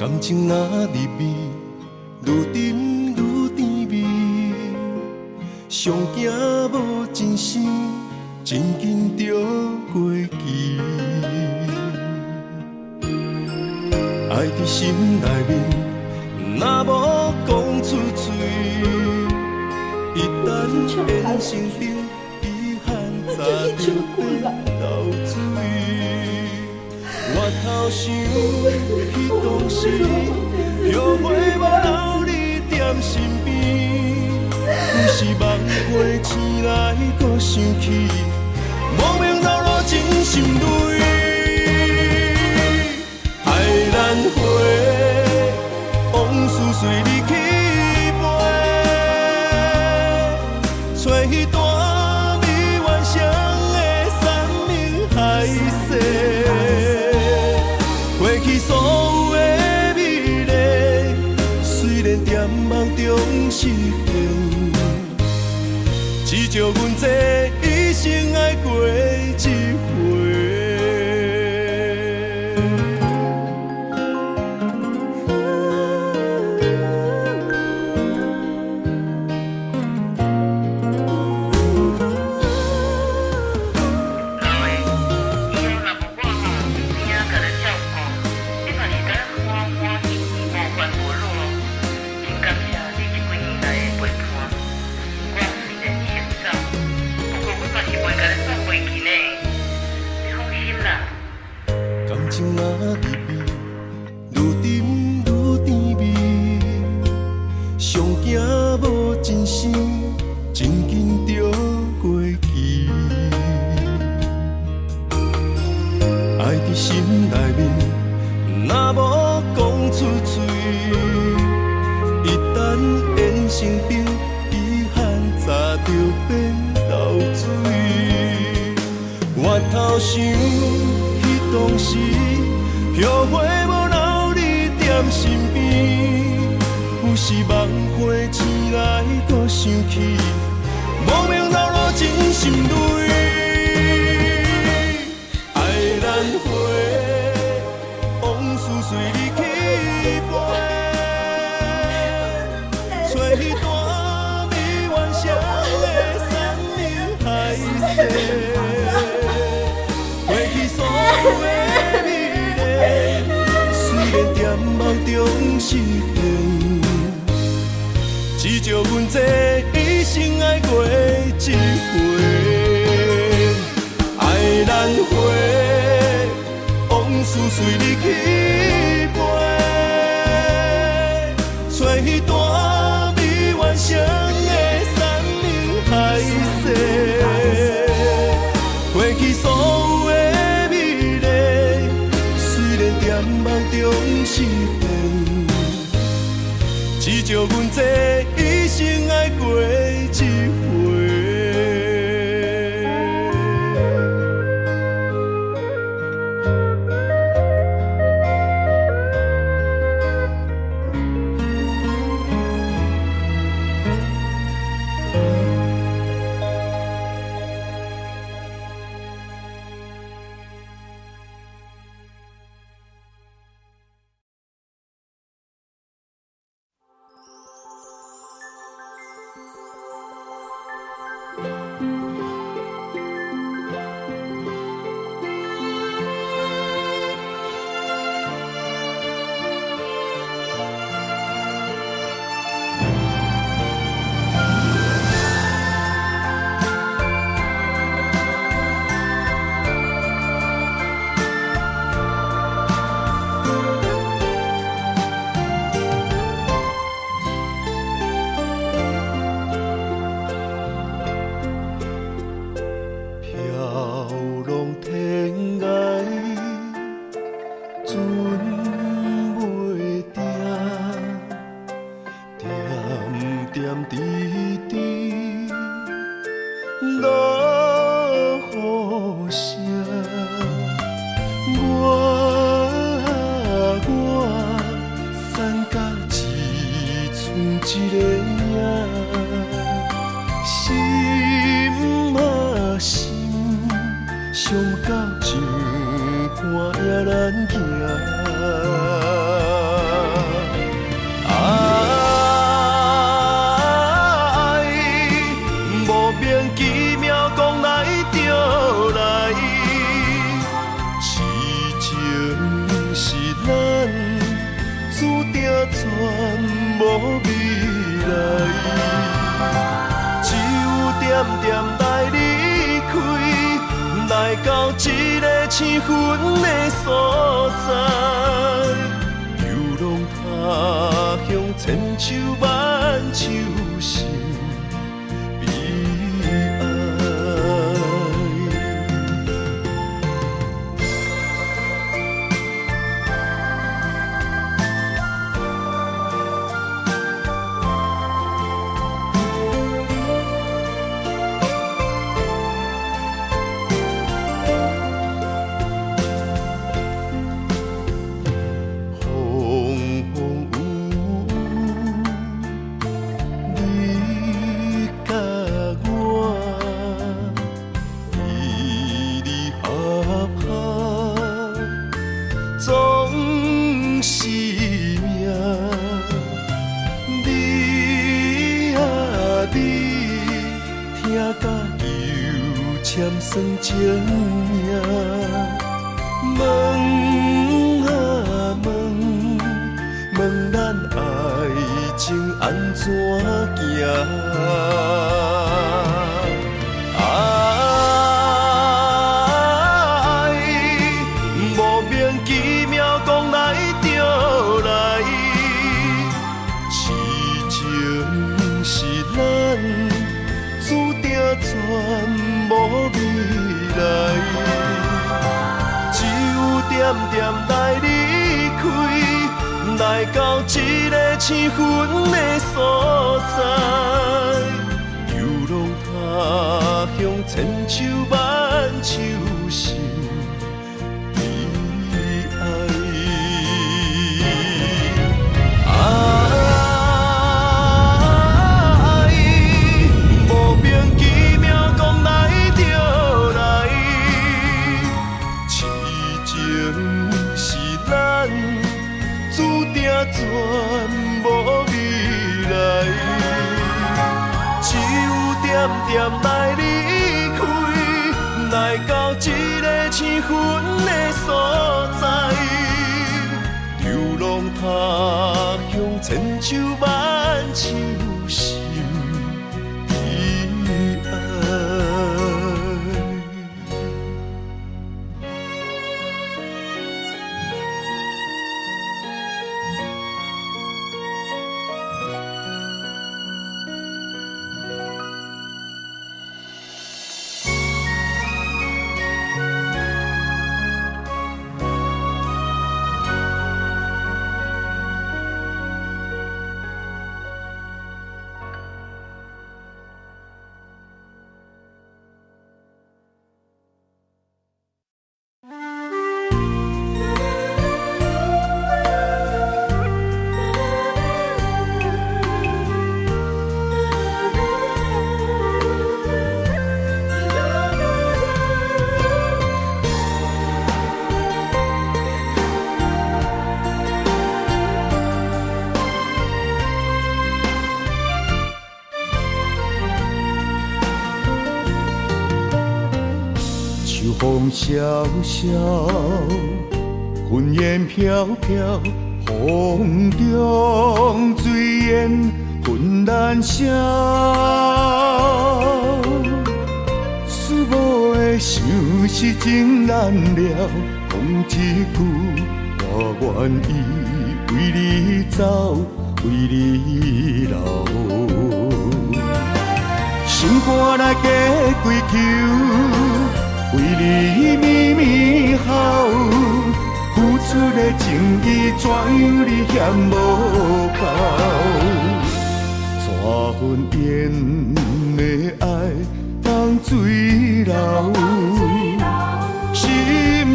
感情若入味，愈沉愈甜蜜。上惊无真心，真紧就过期。爱伫心内面，若无讲出嘴，一旦变成冰，遗憾早就变流水。我头想彼当时，后悔无留你踮身边。有时梦花醒来，搁想起，无名流露真心泪。爱咱花，往事随你去飞，找彼段美幻想的山明海誓。过去所有的美丽，虽然在梦中实现，只叫阮这一生爱过一回。感情若入味，愈沉愈甜蜜。上惊无真心，真紧就过期。爱伫心内面，若无讲出嘴，一旦变成冰，遗憾早就变流水。我头想。当时后悔无留你踮身边，有时梦花醒来，搁想起，无名流露真心泪。爱咱花，往事随你去飞，找彼段美幻想的山明海誓。过去所有的美丽，虽然在梦中实现，只叫阮这一生爱过一回。爱咱花，往事随你去飞，找彼段美幻想的山明海誓。过去所有的美丽，虽然在梦中实现，只叫阮这一生爱过一回。难行。全无未来，只有点点来离开，来到一个青云的所在，游浪他乡千秋万秋心悲哀。算情命，问啊问，问咱爱情安怎行？爱莫名其妙讲来就来，痴情是咱注定全无味。只有点点来离开，来到一个青云的所在，游浪他乡千秋万秋心悲哀。全无未来，只有点点来离开，来到一个青云的所在，流浪他乡千秋万秋心悲哀。风萧萧，云烟飘飘，风中水烟浑然声。思无的想是真难了，讲一句，我愿意为你走，为你留。心肝来加归求。为你绵绵好，付出的情意怎样你嫌无够？怎份缘的爱当水流？心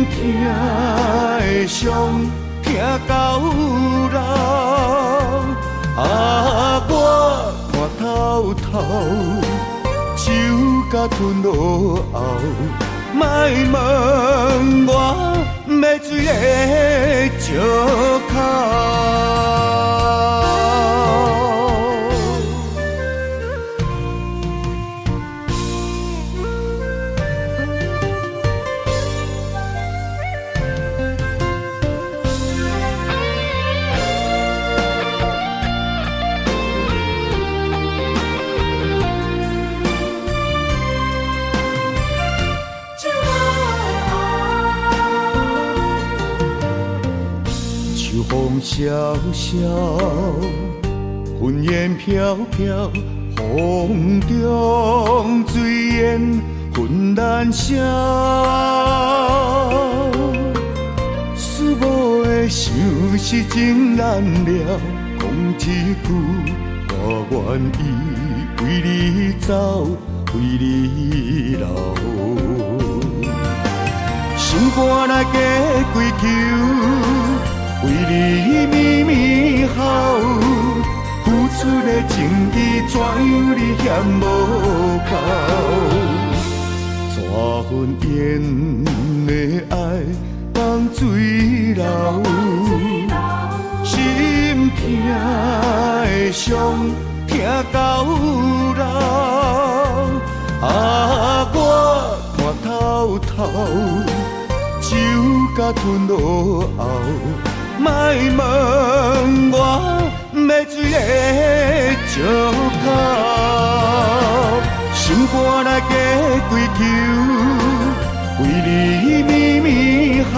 痛的伤痛到老，我看透透，手甲吞落后。莫问我要水的石口。风萧萧，云烟飘飘，风中水烟纷然声。思无的想是真难了，讲一句，我愿意为你走，为你留。心肝来加归求，为你绵绵好，付出的情意怎样你嫌无够？怎份缘的爱放水流，心痛的伤痛到老。我看透透。酒甲吞落后，莫问我要水的石头，心肝来加归求，为你绵绵好，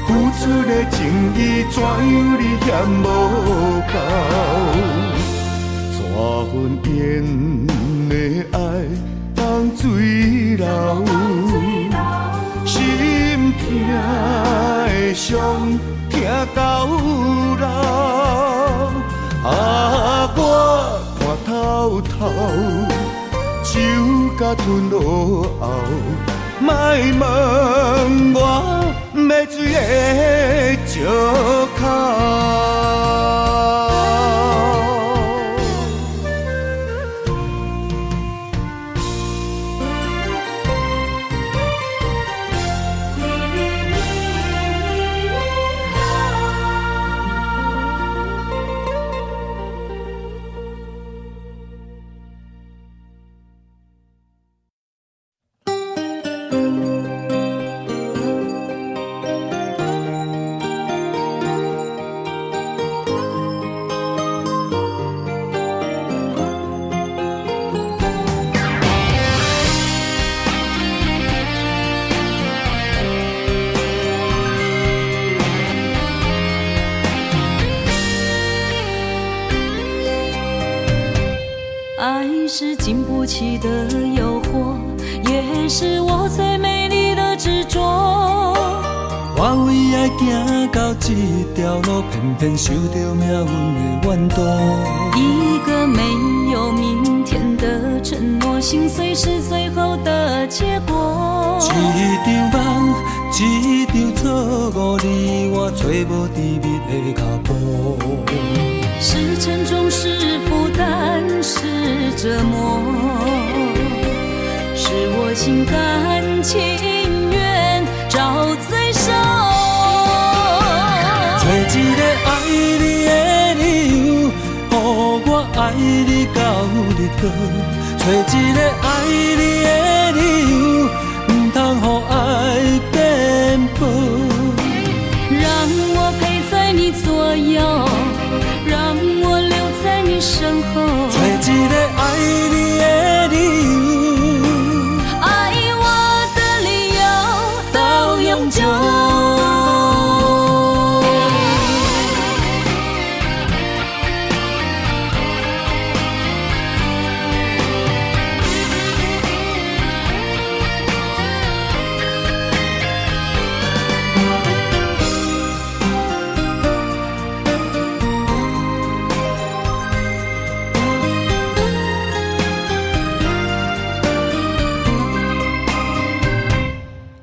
付出的情意怎样你嫌无够？怎份缘的爱放水流？心痛的伤痛到老，我看透透，酒甲吞落后，莫问我要水的石头。是经不起的诱惑，也是我最美丽的执着。我为爱行到这条路，偏偏受到命运的怨妒。一个没有明天的承诺，心碎是最后的结果。一场梦，一场错误，你我找无甜蜜的脚步。是沉重，是负担，是折磨，是我心甘情愿找罪受。找一个爱你的理由，予我爱你到日落。找一个爱你的理由，不通予爱颠簸。让我陪在你左右，让我留在你身后。找一个爱你的理由，爱我的理由到永久。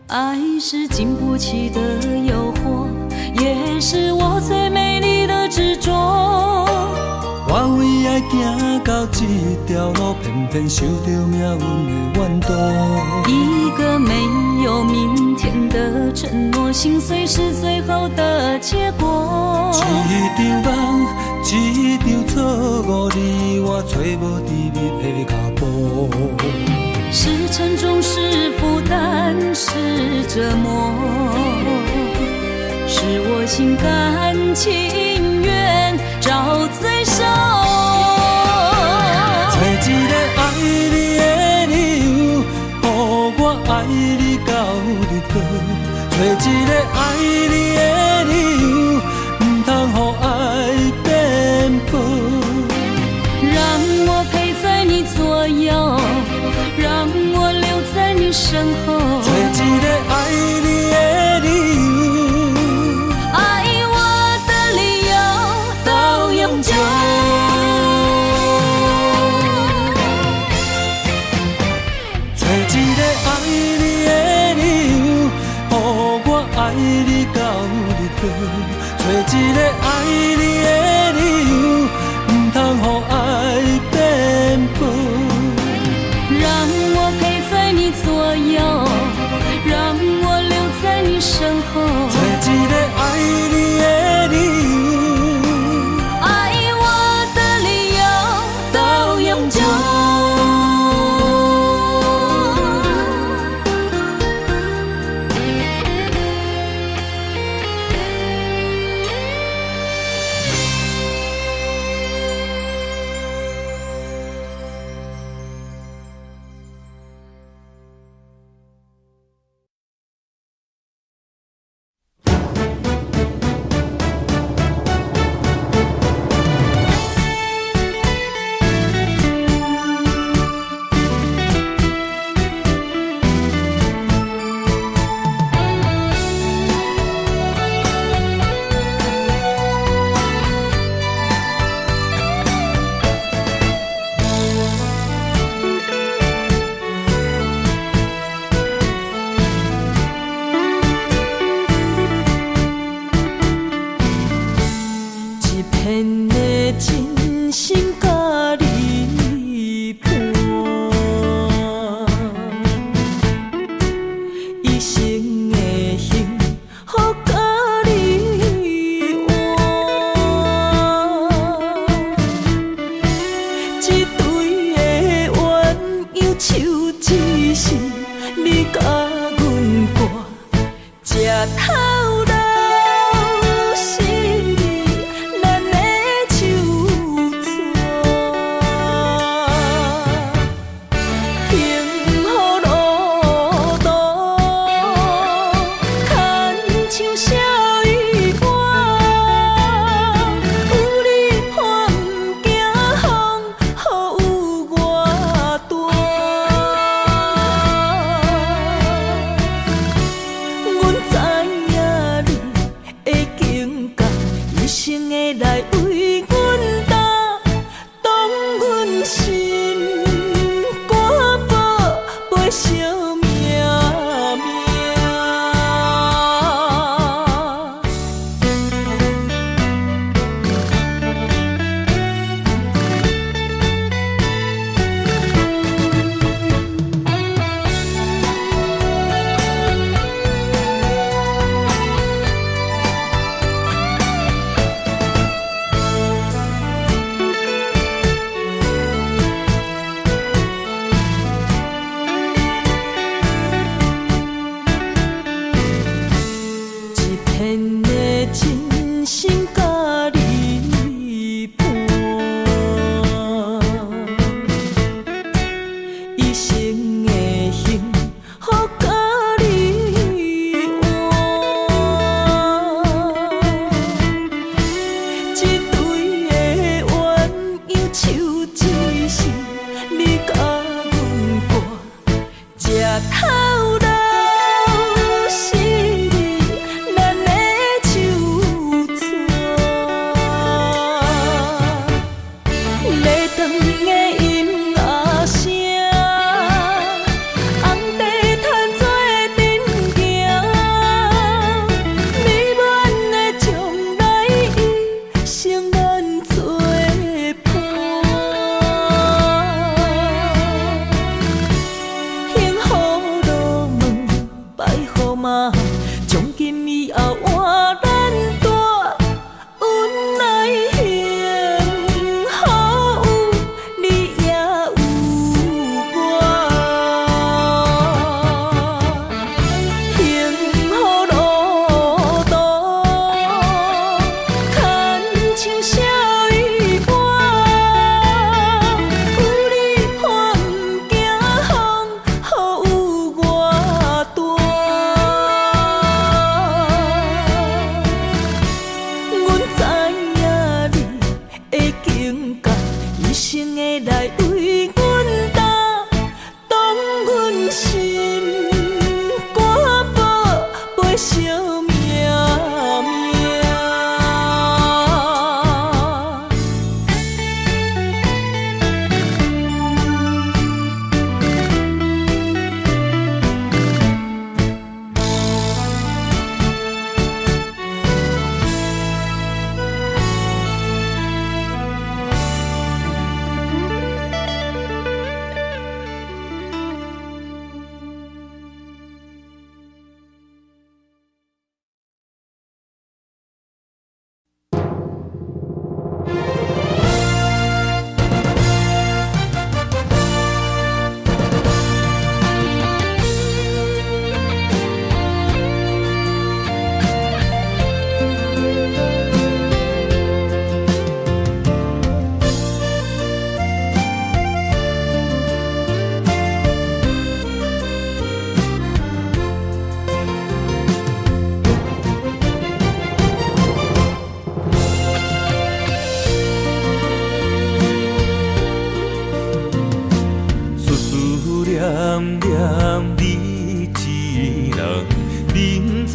爱是经不起的诱惑，也是我最美丽的执着。我为爱行到这条路，偏偏受到命运的怨妒。一个没有明天的承诺，心碎是最后的结果。一场梦，一场错误，你我找无甜蜜的脚步。是沉重，是负担，是折磨，是我心甘情愿找罪受。找一个爱你的理由，予我爱你到日落。找一个爱你的理由，身后，找一个爱你的理由，爱我的理由到永久。找一个爱你的理由，予我爱你到日落。找一个爱你的理由，不通予爱变薄。让我陪在你左右，让我留在你身后。找一个爱你的理由，爱我的理由到永久。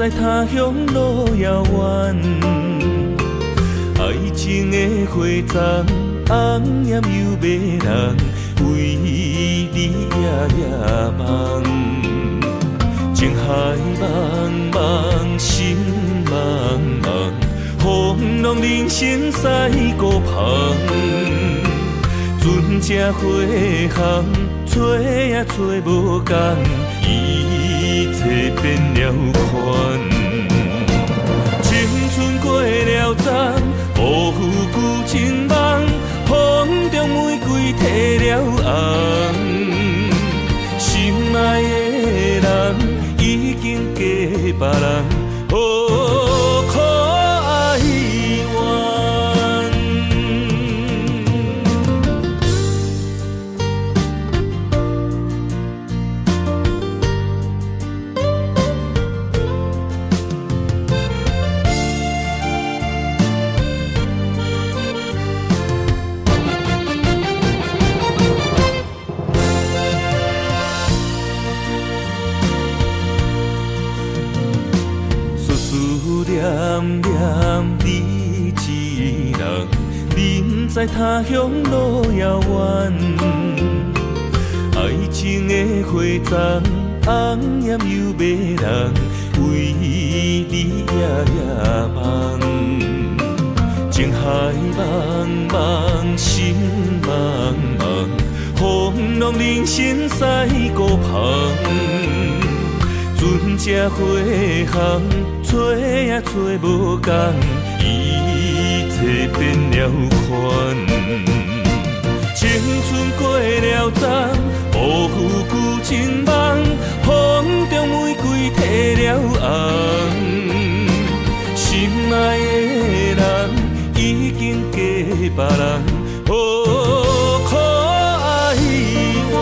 知他乡路遥远。爱情的花丛，红艳又迷人，为你夜夜梦。情海茫茫，心茫茫，风浪人生驶孤旁。船只花航，找也找无共，一切变了款。青春过了站，无负旧情梦，风中玫瑰褪了红。心爱的人已经嫁别人，哦，可哀怨。念念你一人，人在他乡路遥远。爱情的花丛，红艳又迷人，为你夜夜梦。情海茫茫，心茫茫，风浪人生驶孤旁。船只花航，找也找无共，一切变了款。青春过了站，无负旧情梦，风中玫瑰褪了红。心爱的人已经嫁别人，哦，可哀怨。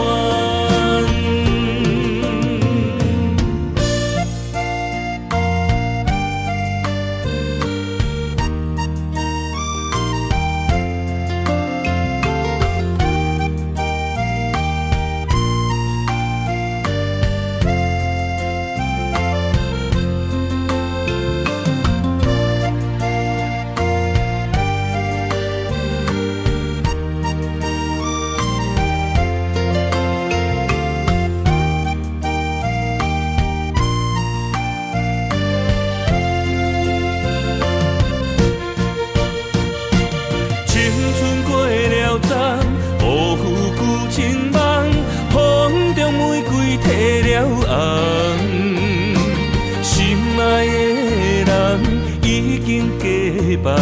别人，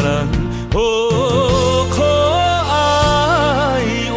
哦，可哀怨。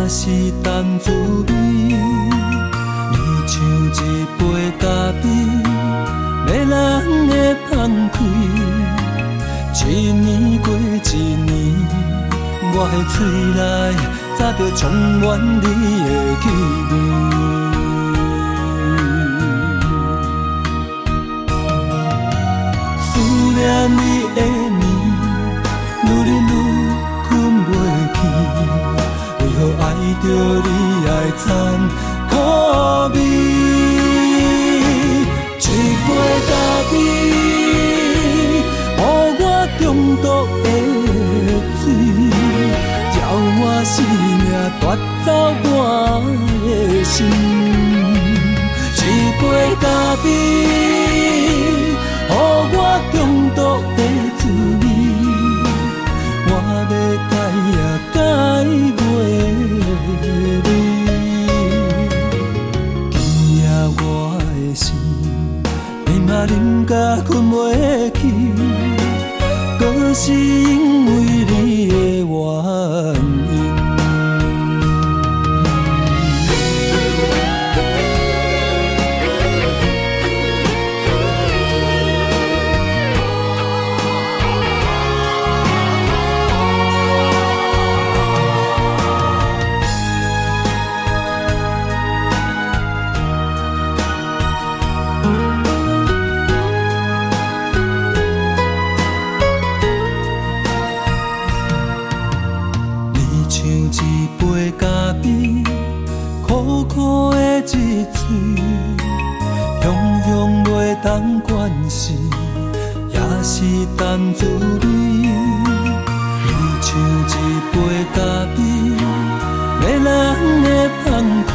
是淡滋味，你像一杯咖啡，迷人的放开。一年过一年，我的嘴内早就充满你的气味。思念你的暝，愈忍愈困袂去。为何爱着你爱残酷味？夺走我的心。一杯咖啡，予我中毒的滋味，我要改也改袂你。今夜我的心，你嘛啉甲困袂去，搁是因为你的原因。当关系也是淡滋味，你像一杯咖啡，迷人的放开。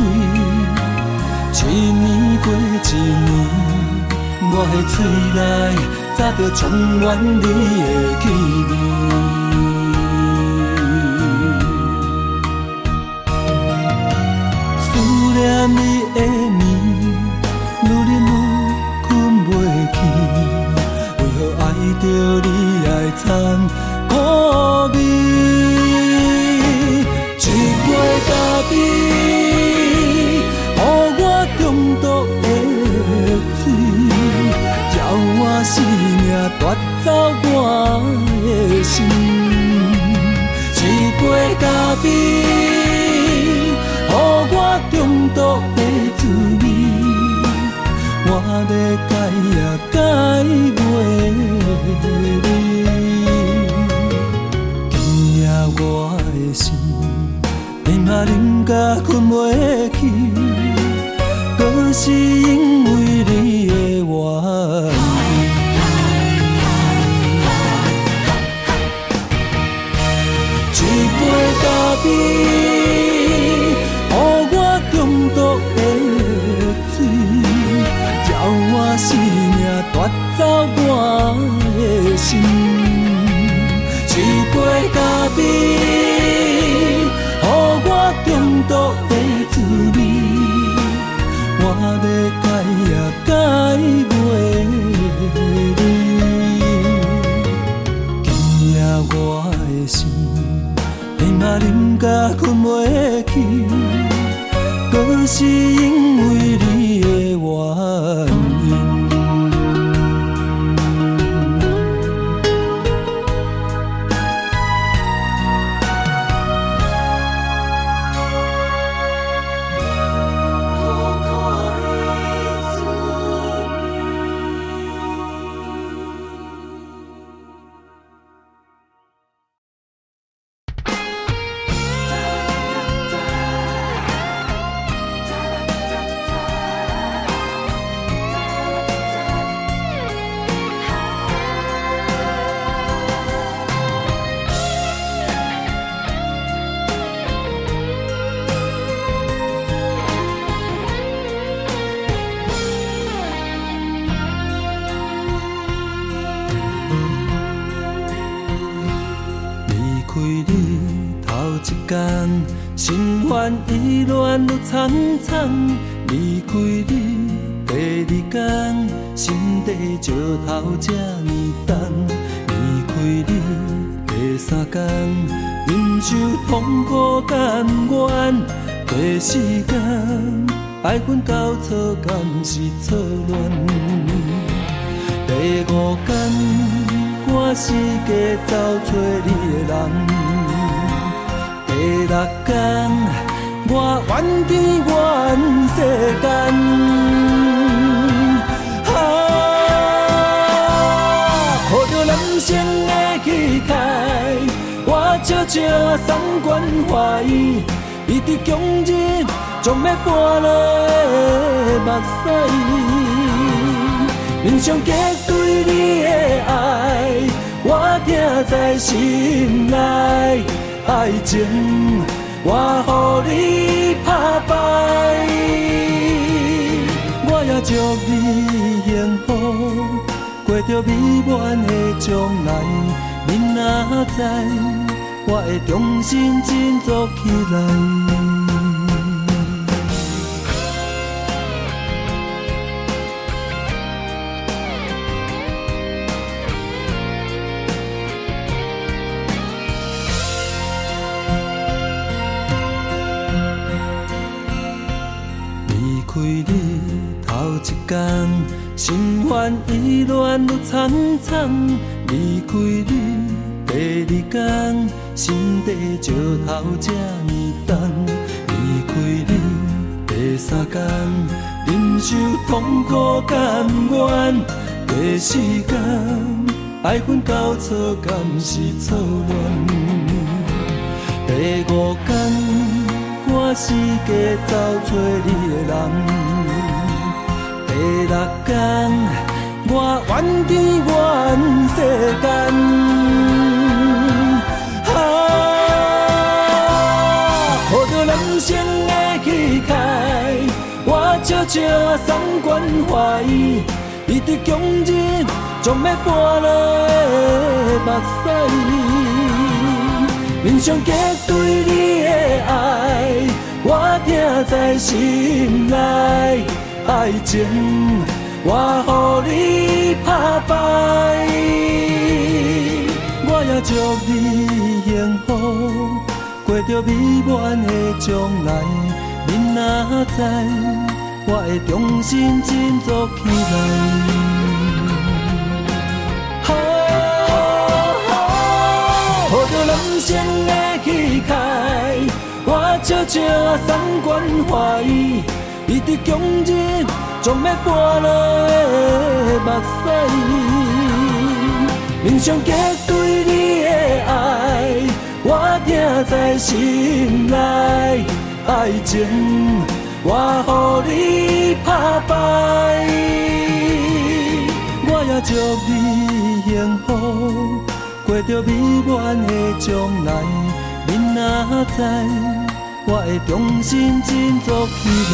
一年过一年，我的嘴内早就充满你的气味。思念你的面，愈忍愈为何爱着你爱掺苦味？一杯咖啡，予我中毒的水，叫我生命夺走我的心。一杯咖啡，予我中毒的滋味。我要改也改袂你，今夜我的心，你嘛啉甲困袂去，搁是因为你的原因。一杯咖啡，予我中毒的水。我生命夺走我的心，一杯咖啡，予我中毒的滋味。我要改也改袂你，今夜我的心，你嘛啉甲困袂去，搁是因为你的原因。心烦意乱愈苍苍，离开你第二天，心底石头这呢重。离开你第三天，忍受痛苦甘愿。第四天，爱恨交错，敢是错乱？第五天，我四界找找你的人。第六天，我怨天怨世间，抱着男性的气概，我悄悄三观怀疑，伊伫强日将要搬来目屎，面上结对你的爱，我听在心内。爱情我予你打败。我也祝你幸福，过着美满的将来。你若知，我会重新振作起来。离开你头一天，心烦意乱愈惨惨。离开你第二天，心地石头这呢重。离开你第三天，忍受痛苦甘愿。第四天，爱恨交错，敢是错乱？第五天。我四界找找你的人，第六天我怨天怨世间，抱着人生的气概，我悄悄送关怀，你的强日将要搬落的目屎。面上结对你的爱，我听在心内。爱情，我予你打败。我也祝你幸福，过着美满的将来。你若知，我会重新振作起来。抱着人生的气概，我悄悄送关怀。你的强日将要搬落的目屎，面上结对你的爱，我听在心内。爱情，我予你打败。我也祝你幸福，过着美满的将来。你若知，我会重新振作起来。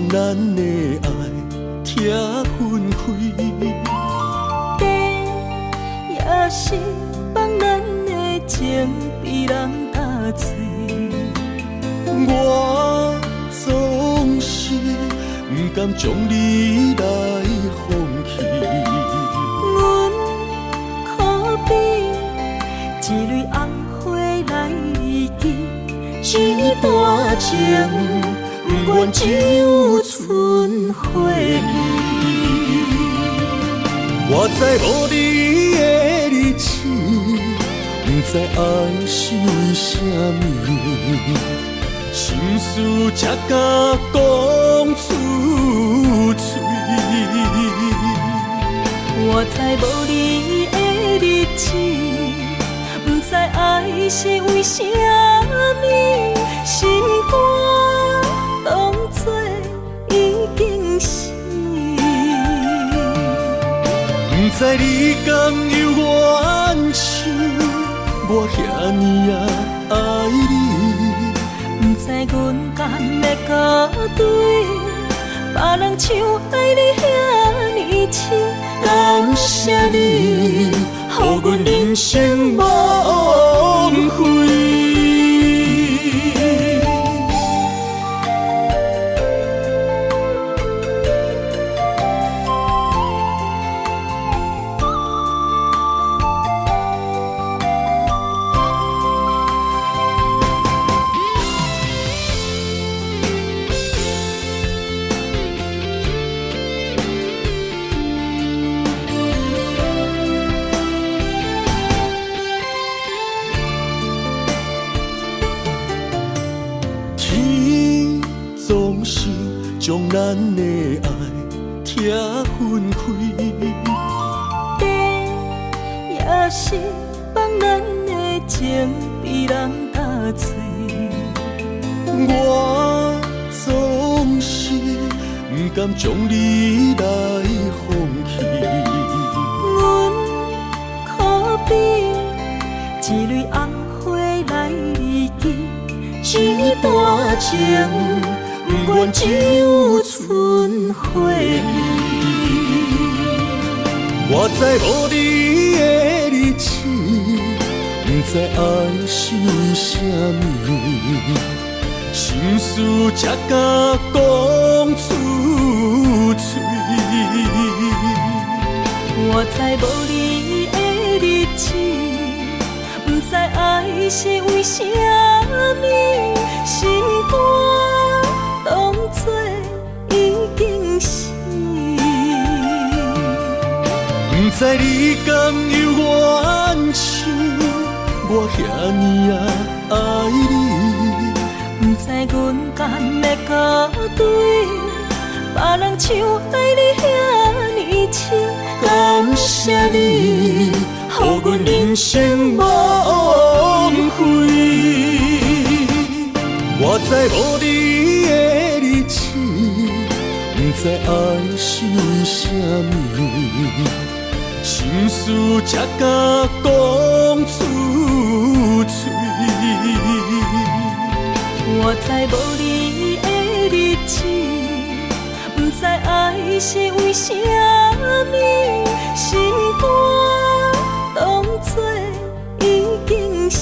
咱的爱拆分开。地也是放咱的情被人打碎。我总是不甘将你来放弃。阮可比一蕊红花来记，一段情不愿只有剩回忆。我知无你的日子，不知爱是为什么，心事才敢讲出嘴。我知无你的日子，不知爱是为什么，心肝当作已经死。不知你敢有怨想，我遐尼爱你。不知阮敢要甲对，别人像爱你遐尼深。感谢你，予阮人生无悔。总是将咱的爱拆分开。地也是放咱的情被人打碎。我总是不甘将你来放弃。阮可比一蕊红花来记，一段情不愿只有剩回忆。我知无你的日子，不知爱是为什么，心事才敢讲出嘴。我知无你的日子，不知爱是为什么，心肝当作已经死。不知你敢有怨想，我遐尼爱你。不知阮敢要甲对，别人像爱你遐尼深。感谢你，予阮人生无悔。我知无你的日子，不知爱是为什么，心事才敢讲出嘴。我知无你的日子，不知爱是为什么，心肝当作已经死。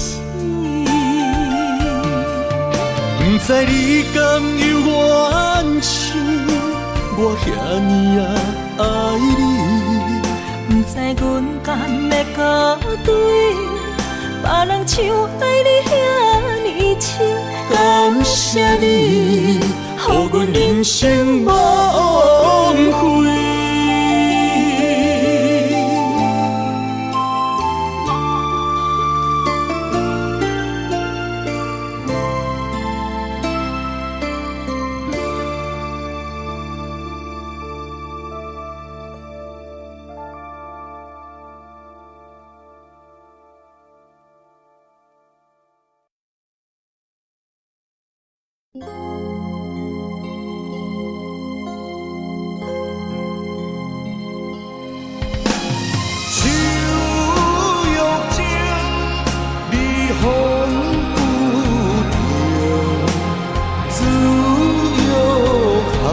不知你敢有怨想，我遐尼爱你。不知阮敢要甲对，别人像爱你遐尼深。感谢你，予阮人生无悔。手约情，你风不停，自由海。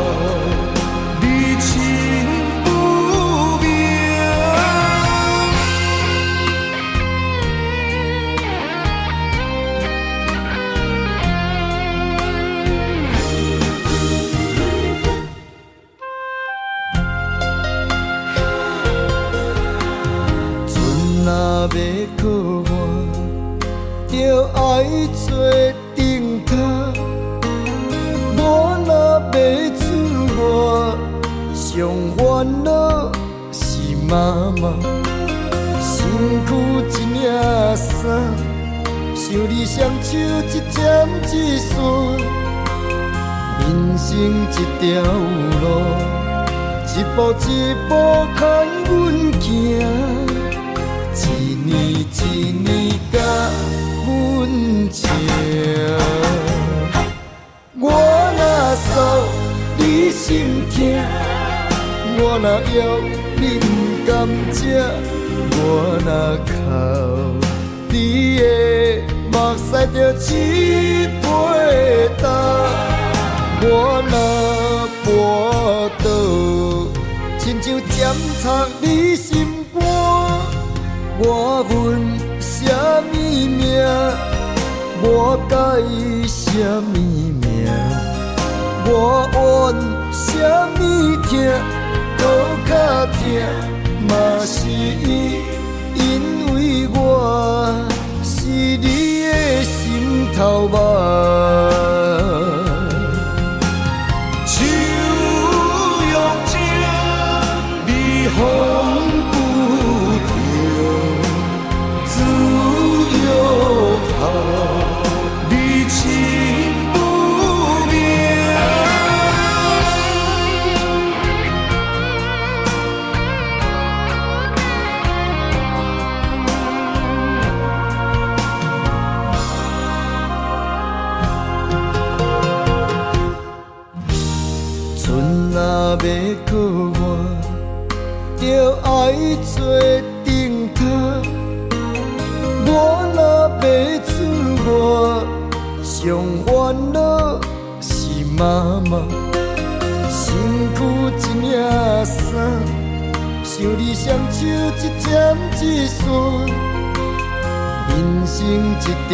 要靠岸，就爱做顶头。我若要出外，上烦恼是妈妈。身躯一领衫，想你双手一针一线。人生一条路，一步一步牵阮行，一年一年甲阮情。我若诉你心痛，我若要你不甘食，我若哭你的目屎就起飞干。我若跋倒，亲像针插你心肝。我恨什么命？我介意什么命？我怨什么痛？搁较痛，嘛是因为我是你的心头肉。风不停，自由跑，你情不明。船若要靠岸，就爱做顶头。我若要出外，上烦恼是妈妈。身躯一领衫，想你双手一针一线。人生一条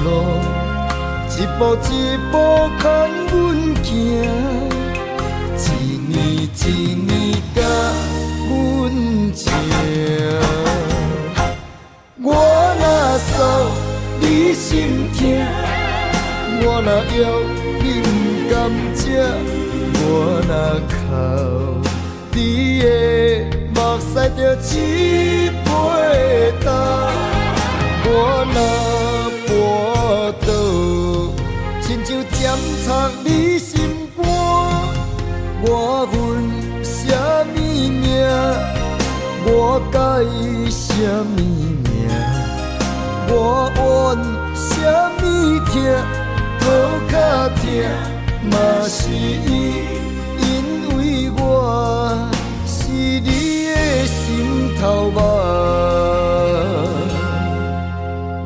路，一步一步牵阮行，一年一年甲阮情。我若诉你心痛，我若要你不甘食，我若哭你的目屎就起飞干。我若跋倒，亲像针插你心肝。我恨什么命？我介意什么命？我怨什么痛？搁较痛，嘛是因为我是你的心头肉。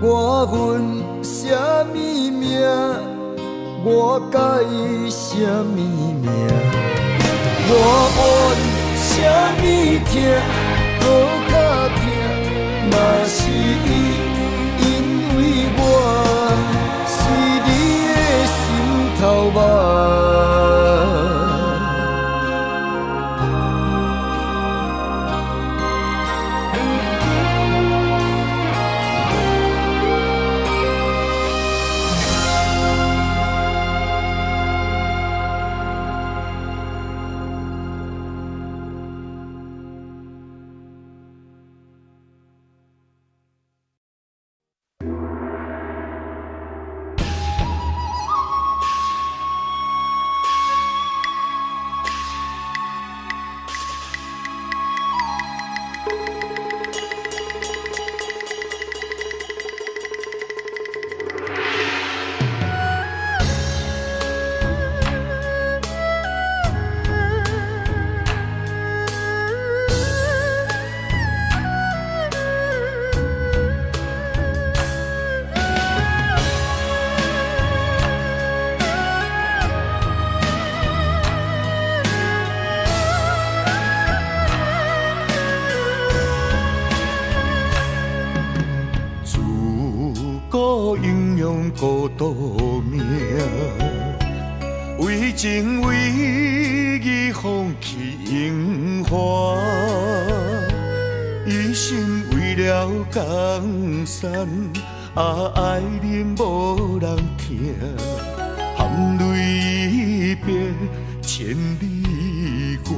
我恨什么命？我介意什么命？我怨什么痛？搁较痛，嘛是因为我是你的心头肉。孤独命，为情为义放弃樱花，一心为为了江山，爱恁无人听，含泪别千里外。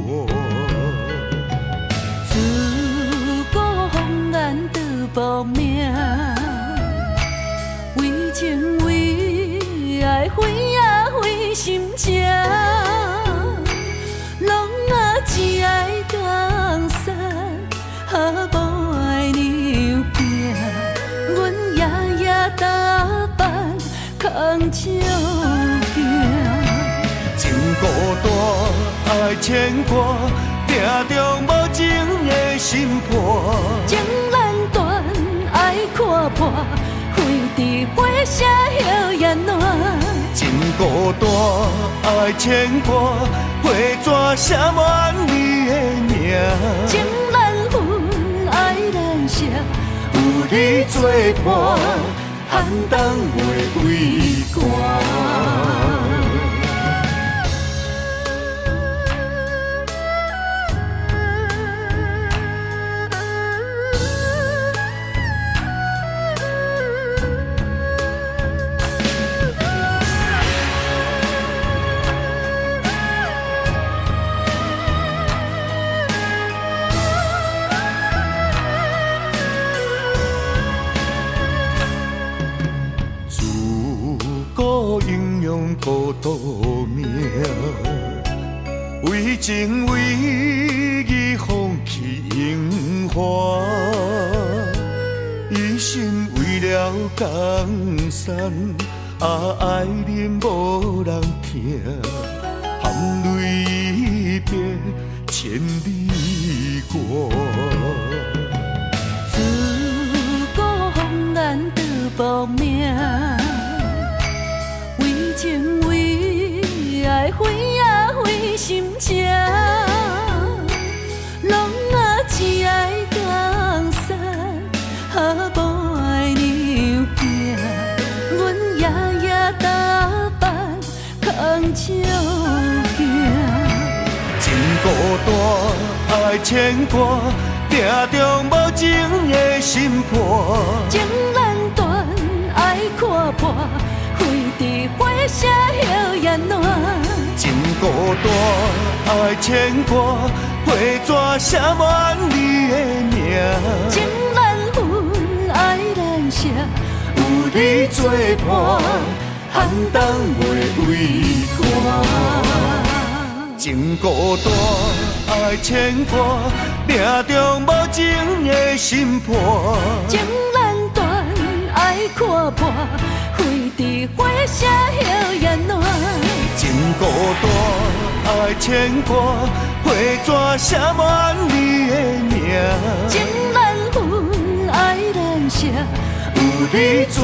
自古红颜多薄命，为情为爱费啊费心情，拢只爱江山，无爱娘囝。阮夜夜打扮扛照镜，情孤单爱牵挂，定中无情的心破。情难断爱看破，飞伫火车摇雁暖。情孤单爱牵挂，花纸写满你的名。情难分爱难舍，有你作伴，寒冬袂畏寒。孤独命，为情为义放弃荣华，一心为了江山，爱恁无人听，含泪别千里外。自古红颜多薄命，情为爱费啊费心情，拢只爱江山，无爱娘囝。阮夜夜打扮扛照镜，情孤单爱牵挂，定中无情的心破。情难断爱看破，飞伫火车摇雁暖。情孤单爱牵挂，花纸写满你的名。情难分爱难舍，有你作伴，寒冬袂畏寒。情孤单爱牵挂，定中无情的心破。情难断爱看破，飞伫火车摇雁暖。情孤单爱牵挂，花纸写满你的名。情难分爱难舍，有你作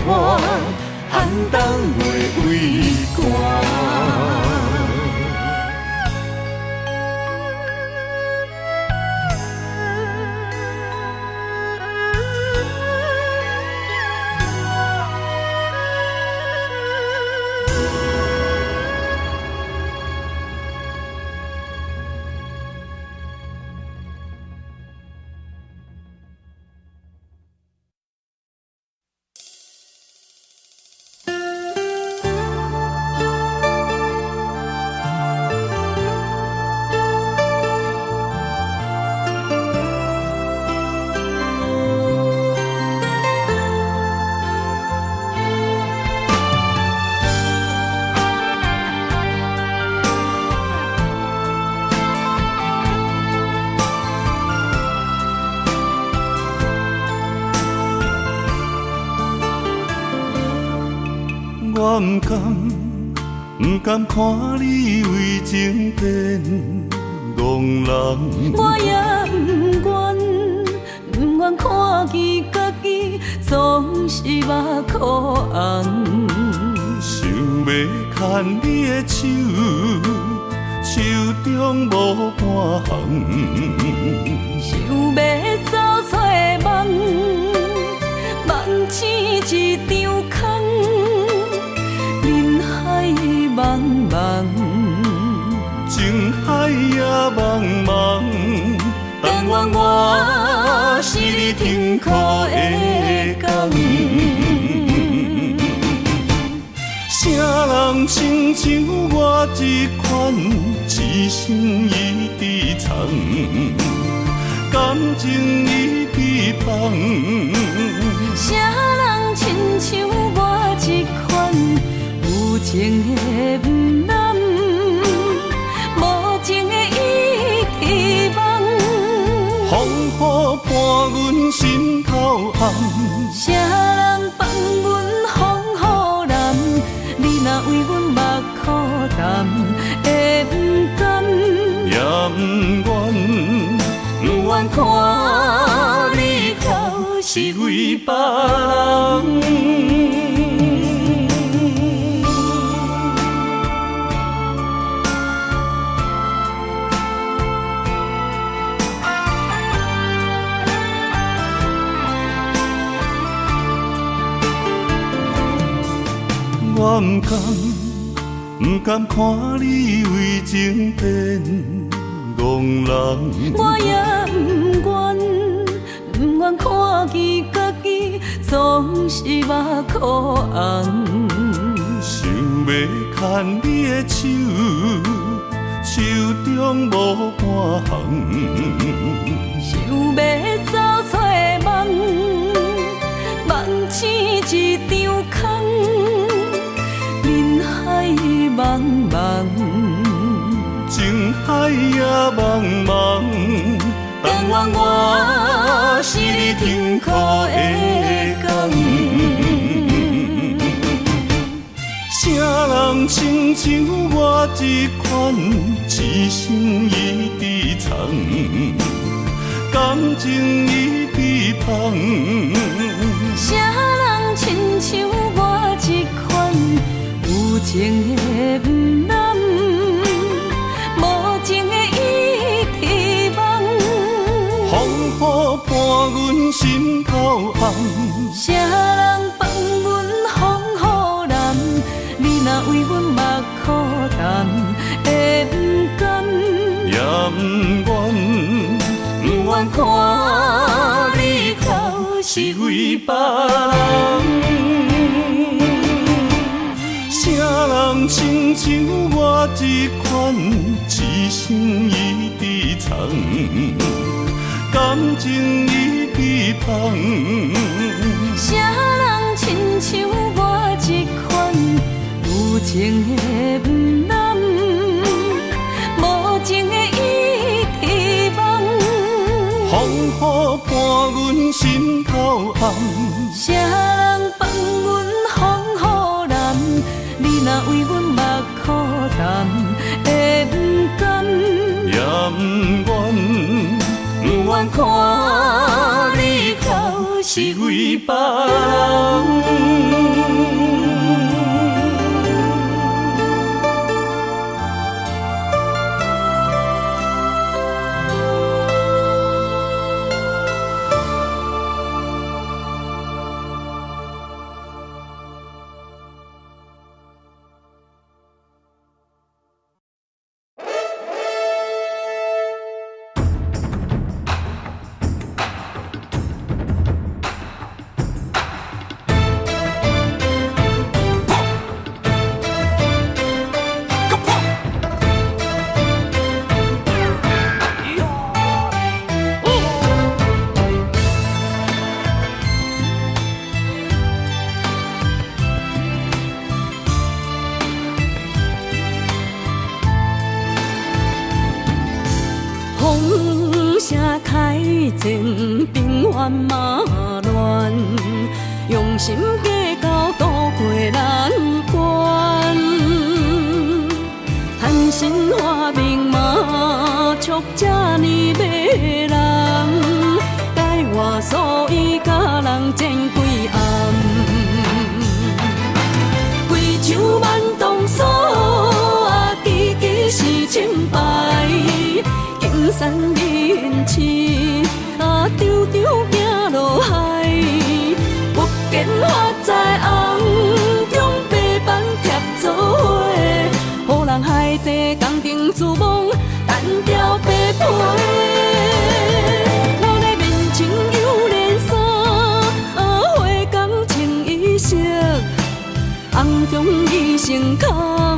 伴，寒冬袂畏寒。我不甘看你为情变憨人。我也不愿看见家己总是目苦红。想要牵你的手，手中无半项。想要走出梦，梦醒一场空。人海茫茫，情海也茫茫，但愿我是你停亲像我这款，痴心已伫藏，感情已被放。啥人亲像我这款，有情的不男，无情的已遗忘。风雨伴阮心头红，啥人放阮风雨男？你若为阮目苦淡，会不甘？也不愿，不愿看你哭是为别人。我不甘看你为情变憨人，我也不愿看见家己总是目眶红。想要牵你的手，手中无半项，想要走出梦，梦醒一场空。人海茫茫，情海也茫茫，但愿我是你痛苦的港。啥人亲像我这款，痴心已伫藏，感情已被放。啥人亲像我这款？有情的不男，无情的已遗忘。风雨伴阮心头红，啥人放阮风雨男？你若为阮目苦淡，会不甘？也不愿，不愿看你哭是为别人。啥人亲像我这款，痴心已伫藏，感情已被放。啥人亲像我这款？有情的不男，无情的已遗忘。风雨伴阮心头红，啥人放阮风雨男？你若为阮目苦淡，会不甘？也不愿，不愿看你哭是为别人。风声开前，兵荒马乱，用心计较渡过难关。贪心花明马，促这呢迷人，改我所以甲人争几暗，规场万动所，支支是清白。金山人痴，常常行落海。目见发在红中白板贴做伙，予人海底工程自忘，单调白皮。老来面前有连衫，花工穿衣色，红中已成空。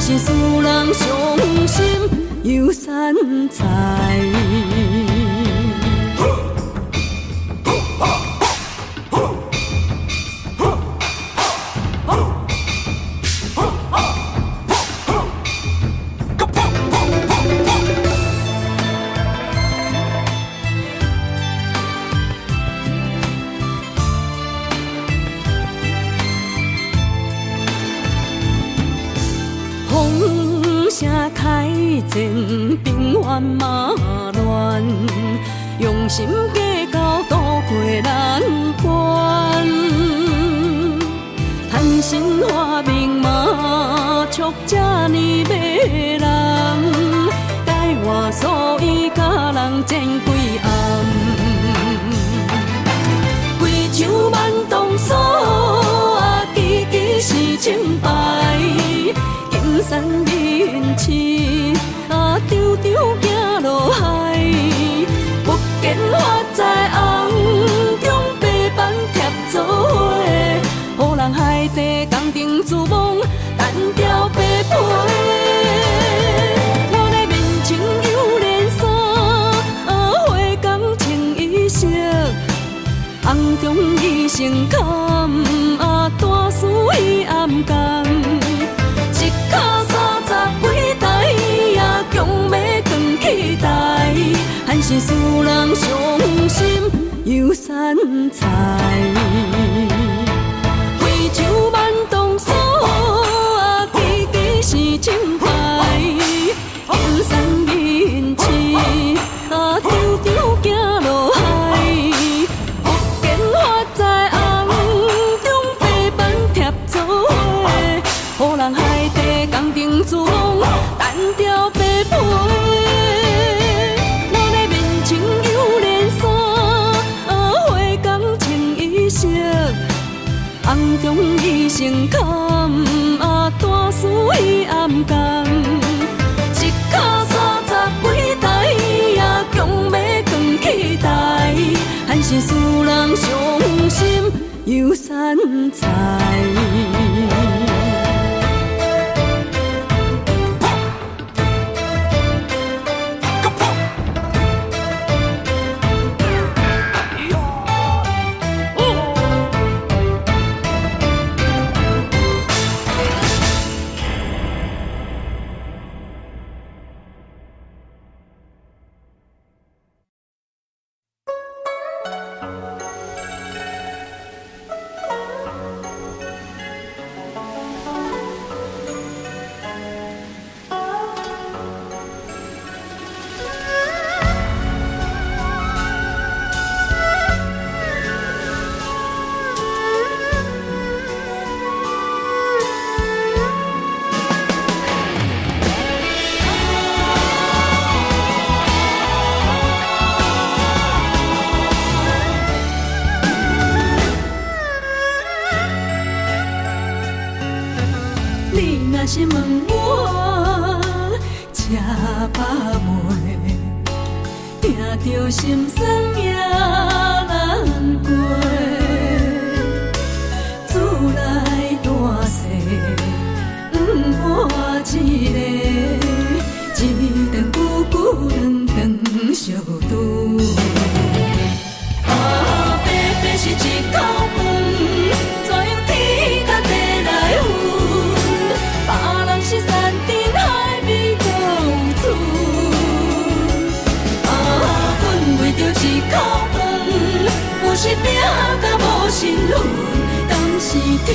是使人伤心又散财。开前平原马乱，用心计较渡过难关。贪心花明马促这呢迷人，改换所以甲人争几暗。贵州万东锁啊，支支是清白。金山人市啊，张张行落海，不见发在红中白板贴做伙，予人海底工程自忘，单调白皮。我的面前有连衫啊，花工穿衣裳，红中伊成坎啊，大事伊暗干。还是使人伤心又散财。贵州万东锁啊，支支是清白。金山人市啊，张张行落海。福建发在红中白板贴做伙，予人海底工程自忘，单调白皮。红中伊成坎啊，大事伊暗干。一脚30几台啊，强要扛起台，还是使人伤心又散财。若是问我吃饱未，听着心酸也难过。厝内大细，我一个，一顿久久两顿相拄。啊，白白是一口饭，怎样天甲地来分？别人是山珍海味共处，啊，阮为着一口饭，有时拼甲无身份，敢是天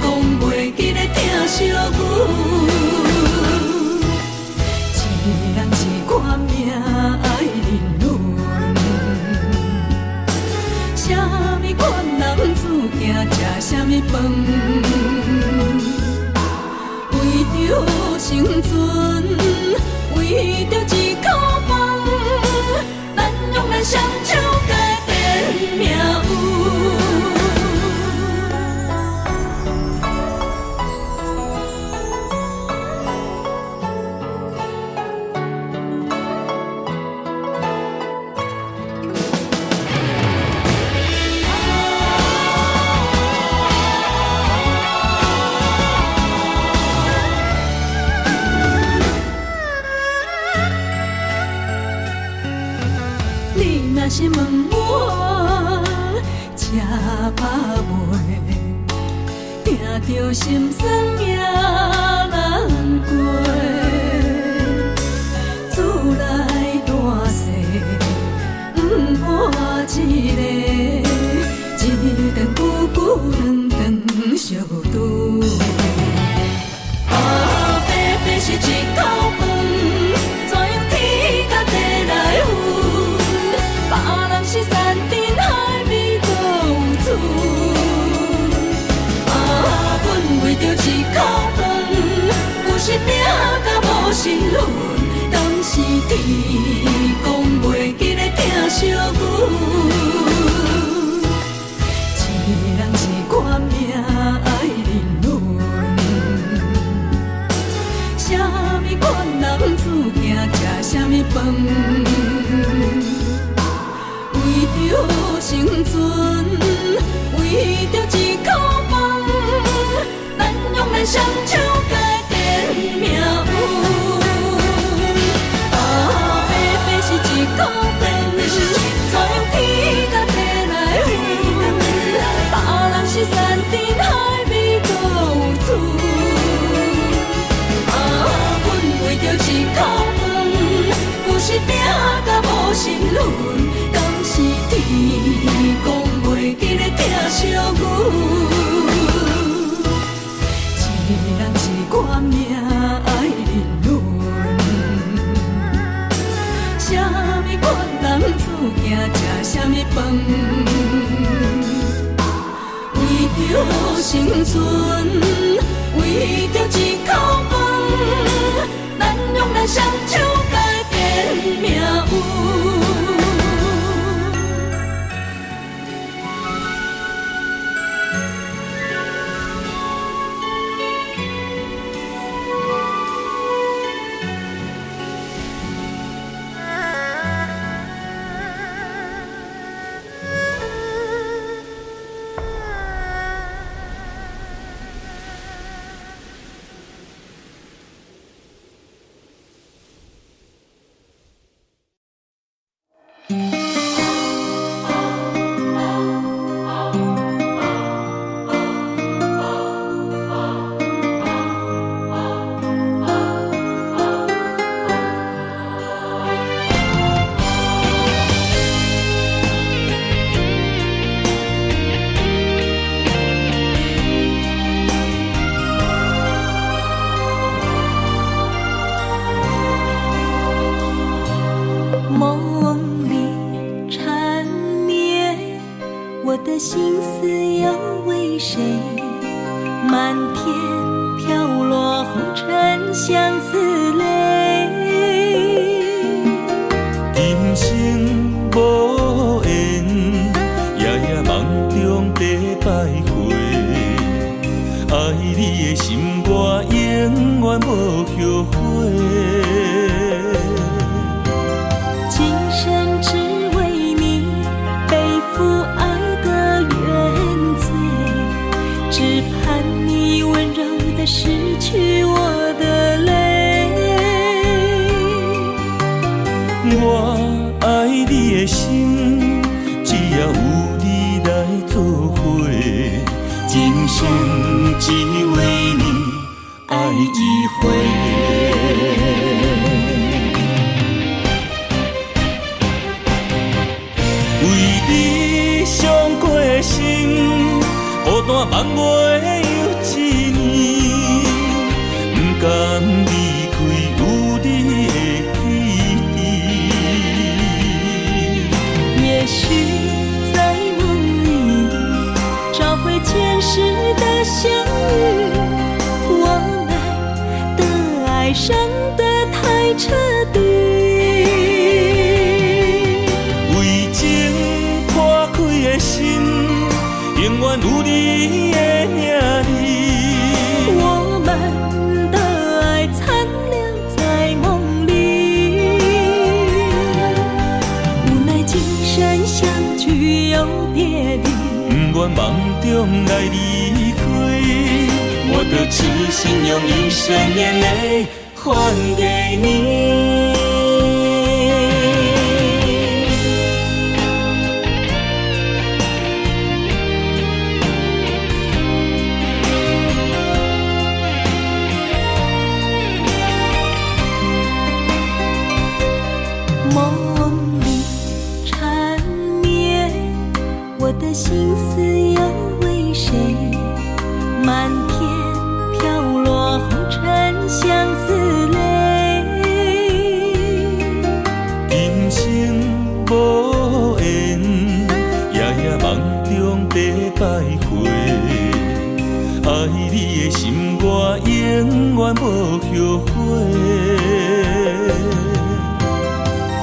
公袂记咧疼惜阮？一人一款命爱人伦，啥物款男子行吃啥物饭？为着生存，为着一口饭，咱用咱双手改变命运。心问我吃饱未，听着心酸也难过。厝内大细，不换一个，一顿久久，两顿相拄。白白是一口饭，怎样天甲地来分？别人是山珍海味都有厝，阮为着一口饭，有时拼甲无身份，敢是天公袂记咧疼惜阮？一人一款命爱人伦，啥物款男子行吃啥物饭？为着生存，为着一口饭，咱用咱双手改变命运。白白是一口饭，怎样天甲地来分？别人是山珍海味都有厝，阮为着一口饭，有时拼甲无身份。是天公袂记咧疼惜阮，一人一款命爱人伦，啥物款男子行吃啥物饭？为着生存，为着一口饭，咱用咱双手改变命运。我的痴心用一生眼泪还给你。着火。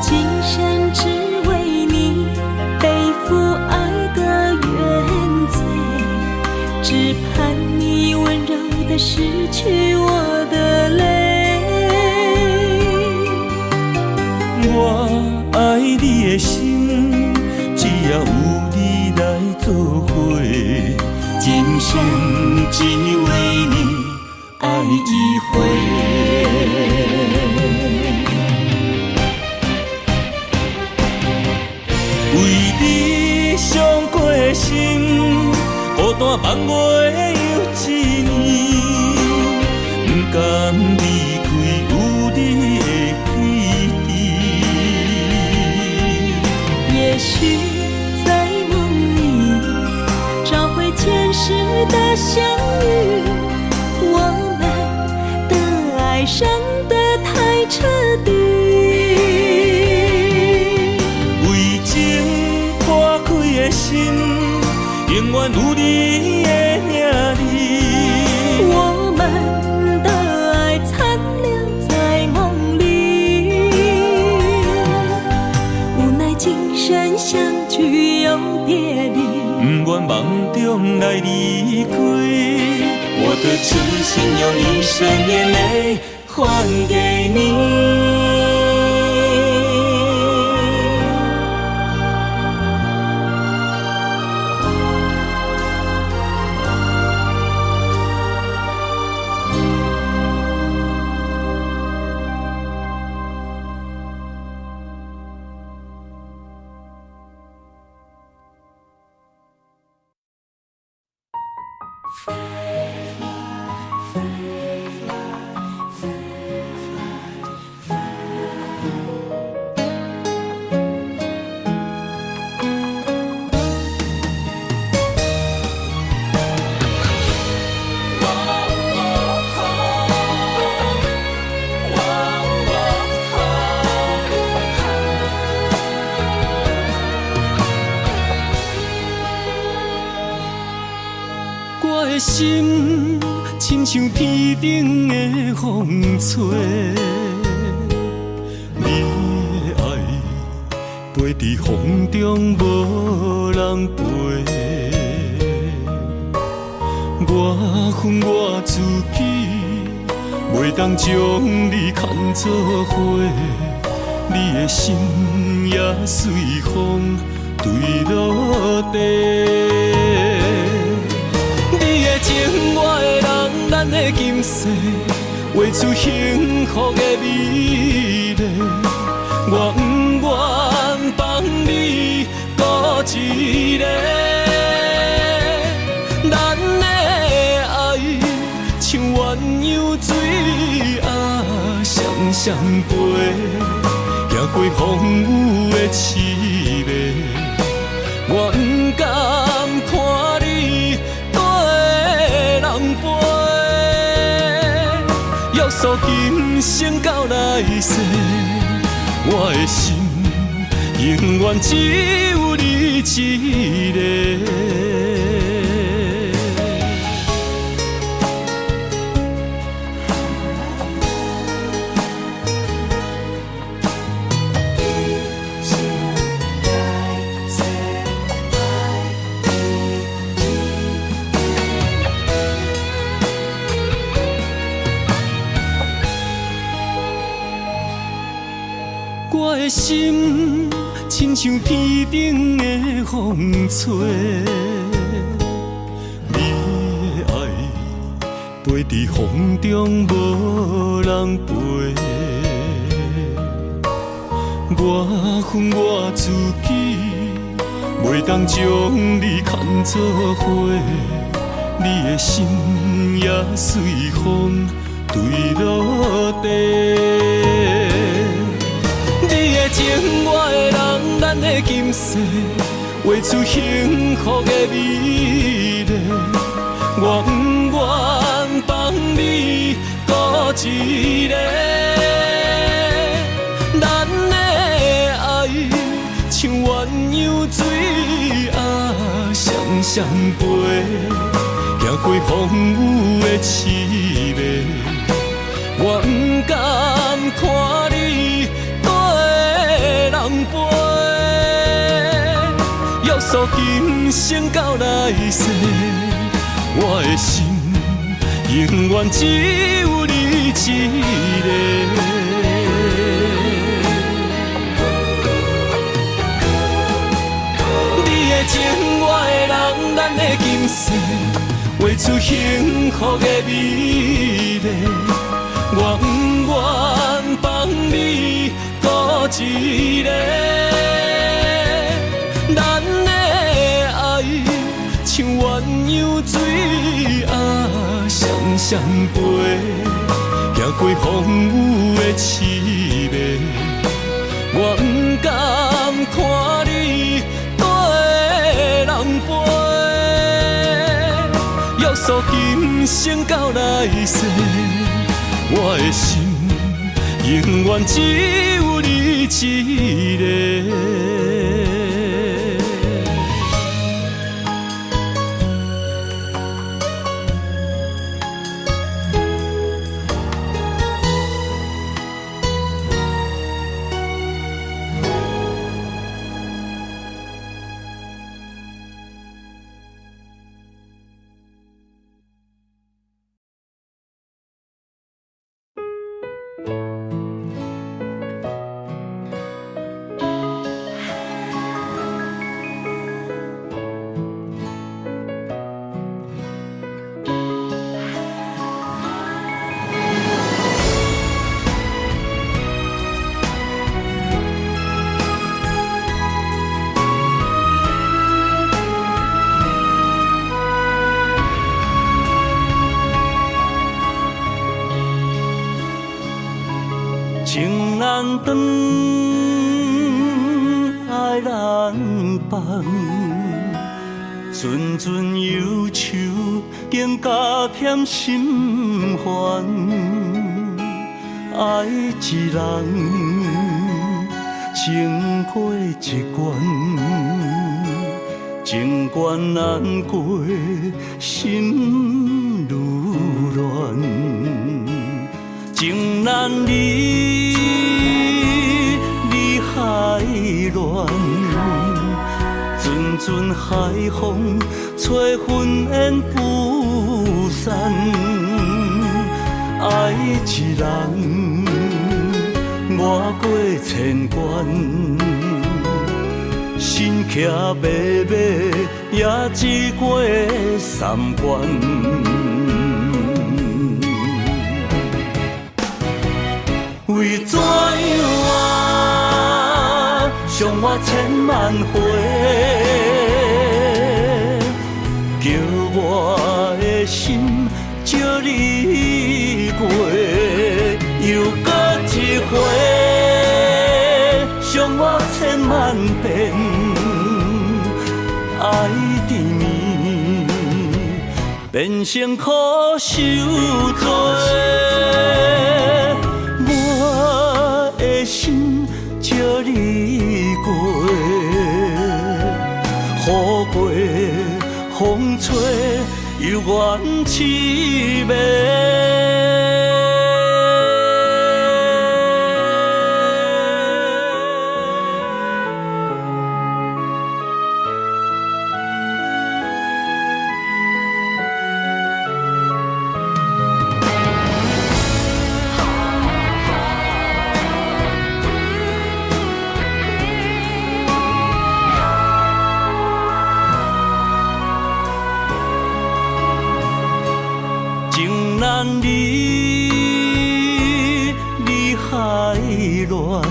今生只为你背负爱的原罪，只盼你温柔地拭去我的泪。我爱你的心，只要有你来作伙，今生只为你爱一回。为你伤过的心，孤单放袂又一年，不甘离开有你的起点。也许在梦里找回前世的相遇，我们的爱伤得太彻底。为情破开的心，永远有你的名字。我们的爱残留在梦里，无奈今生相聚又别离，不愿梦中来离开，我的痴心用一生眼泪还给你。我的心亲像天顶的风吹，你的爱飞伫风中无人陪。我恨我自己，袂当将你看作伙，你的心也随风坠落地。你的情，我的人，咱的今世，画出幸福的美丽。我不愿放你孤一个，咱的爱像鸳鸯水啊，双双飞，行过风雨的刺迷。我不甘看你人陪，约束今生到来世，我的心永远只有你一个。我的心亲像天顶的风吹，你的爱飞伫风中无人陪。我恨我自己，袂当将你看作伙，你的心也随风坠落地。你的情，我的人，咱的今世，画出幸福的美丽。我不愿放你孤一个，咱的爱像鸳鸯水啊，双双飞，行过风雨的刺迷。我飞。约束今生到来世，我的心永远只有你一个。你的情，我的人，咱的今生，画出幸福的美丽。我不愿放你孤一个。咱的爱像鸳鸯水啊，双双飞，行过风雨的刺眉。我不甘看你跟人飞，约束今生到来世，我的心永远只有你一个。情难断，爱难放，阵阵忧愁更加添心烦。爱一人，情过一关，情关难过，心愈乱。情难离，离海乱，阵阵海风吹魂烟不散。爱一人，越过千关，心骑马马也只过三关。为怎样啊，伤我千万回，叫我的心借你过，又搁一回，伤我千万遍，爱缠绵，变成苦受罪。我的心借你过，雨过风吹，犹原凄美。难离，离海乱，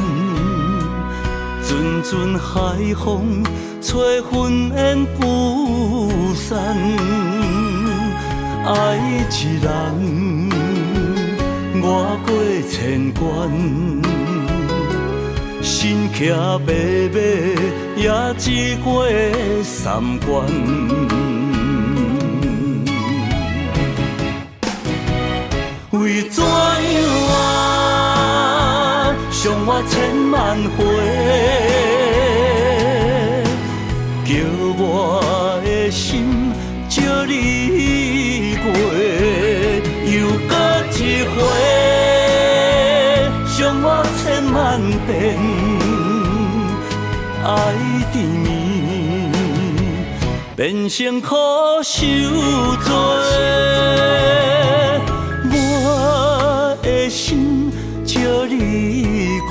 阵阵海风吹魂烟不散。爱一人，越过千关，心骑马马也只过三关。为怎样啊，伤我千万回，叫我的心借你过，又搁一回，伤我千万遍，爱缠绵，变成苦受罪。我的心借你过，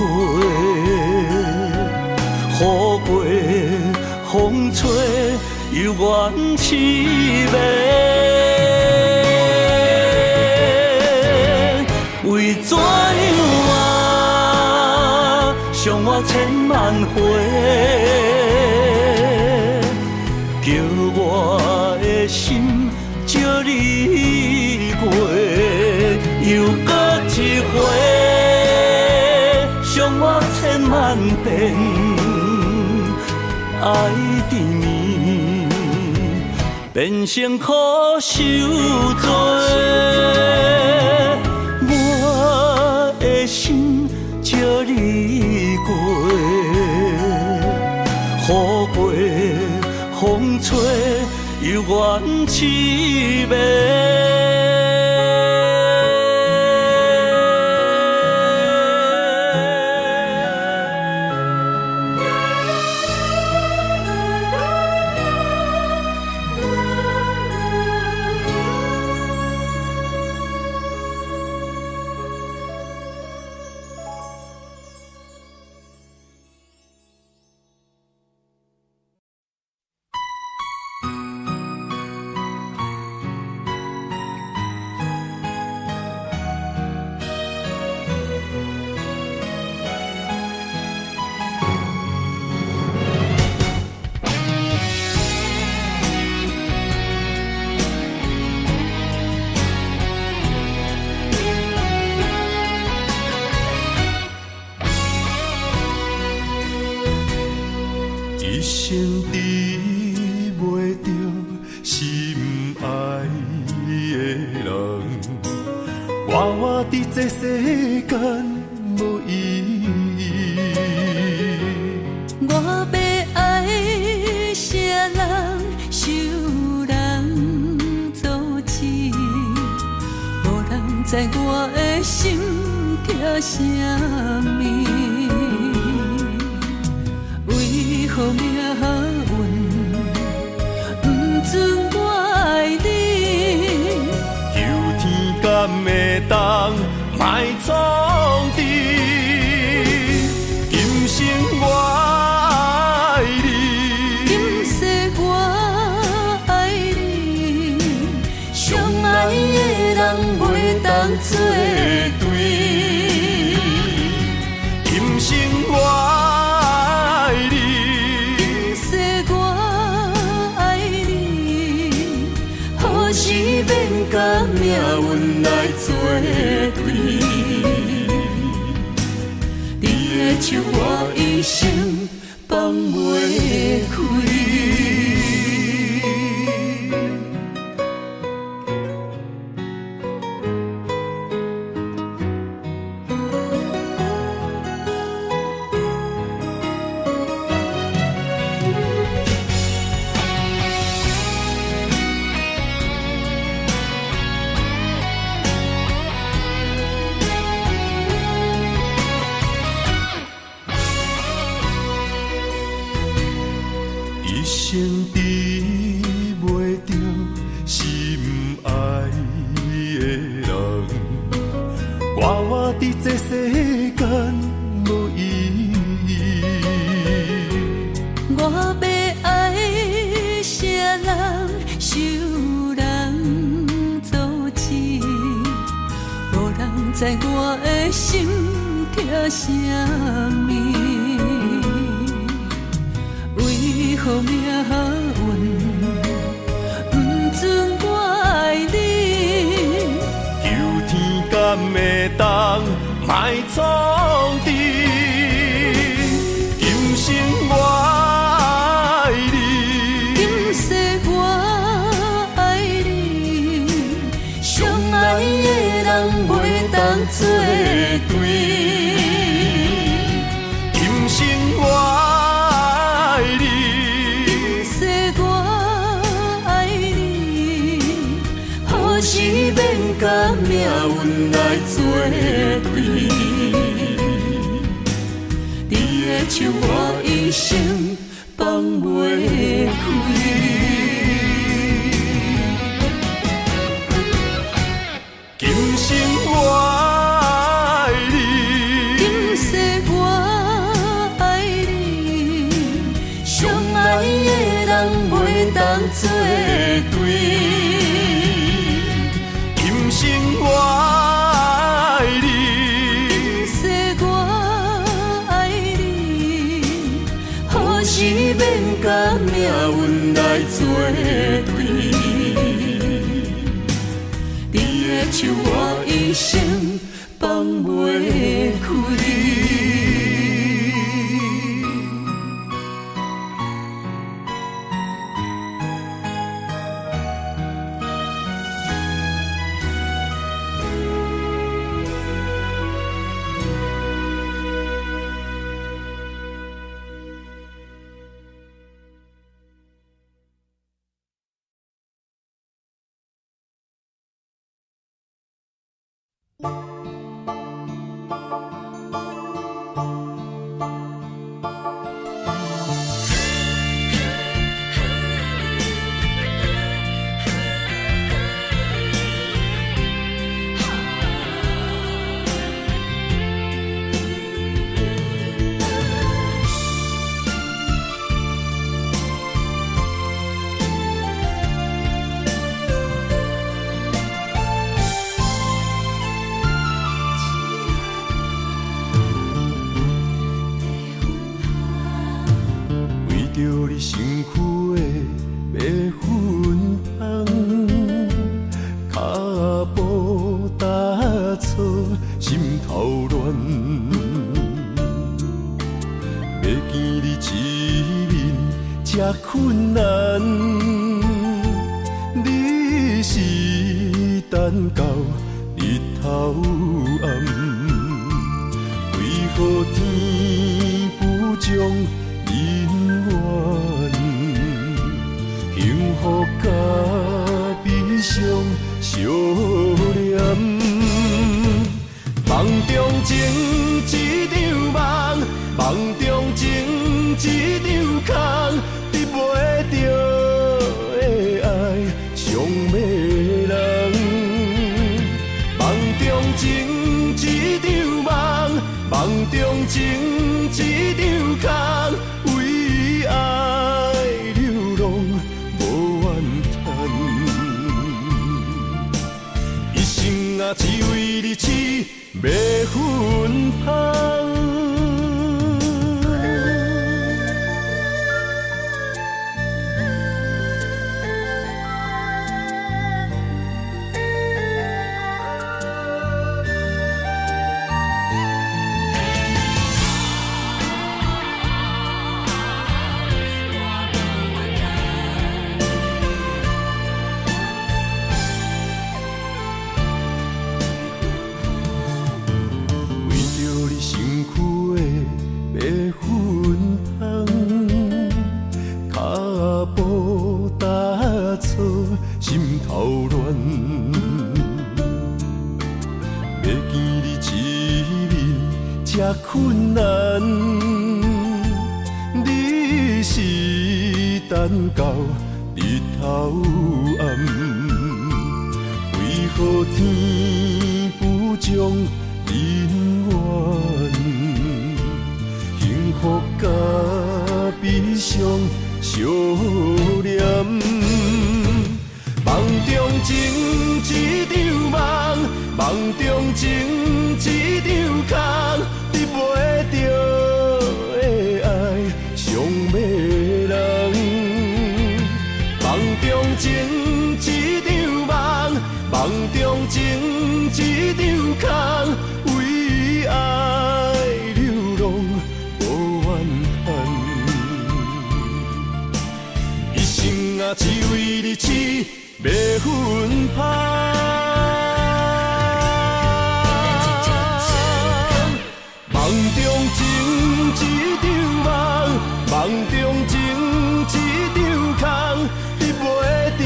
雨过风吹犹原凄美。为怎样啊，伤我千万回，叫我的心借你过，又搁一回，伤我千万遍，爱缠绵，变成苦受罪。我的心借你过，雨过风吹犹原凄美。一生治袂着心爱的人，活活伫这世间无意义。我要爱啥人，受人阻止，无人知我的心痛啥物。为何命运不准我爱你？求天敢会当莫创治，今生我爱你，今世我爱你，相爱的人袂当作对。今生我免甲命运来作对，你的手我一生放袂开。一生治袂着心爱的人，活活伫这世间无意义。我要爱啥人，受人阻止，无人知我的心痛啥物。为何命运不准我爱你？求天敢会当莫创治，今生我爱你，今世我爱你，相爱的人袂当作对。今生我是免甲命运来作对，你的手我一生甲命运来作对。你的手我一生放袂开。困难，你是等到日头暗，为何天不将人怨？幸福甲悲伤相连，梦中情一场梦，梦中情一场空。得袂着的爱，上迷人。梦中情一场梦，梦中情一场空，为爱流浪无怨叹。一生啊，只为你痴，袂分芳。心头乱，要见你一面这困难，你是等到日头暗，为何天不将人怨？幸福甲悲伤相连。梦中情一场梦，梦中情一场空，得袂着的爱上迷人。梦中情一场梦，梦中情一场空，为爱流浪无怨叹。一生啊，只为你痴。袂分芳，梦中情一场梦，梦中情一场空，得袂着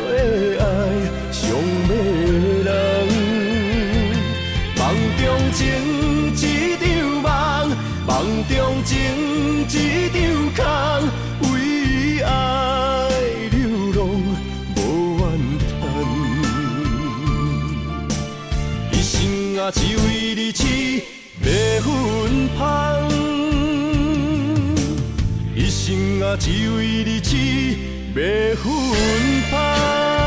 的爱上迷人。梦中情一场梦，梦中情一场空，为爱流浪。啊，只为你痴，袂分芳。一生啊，只为你痴，袂分芳。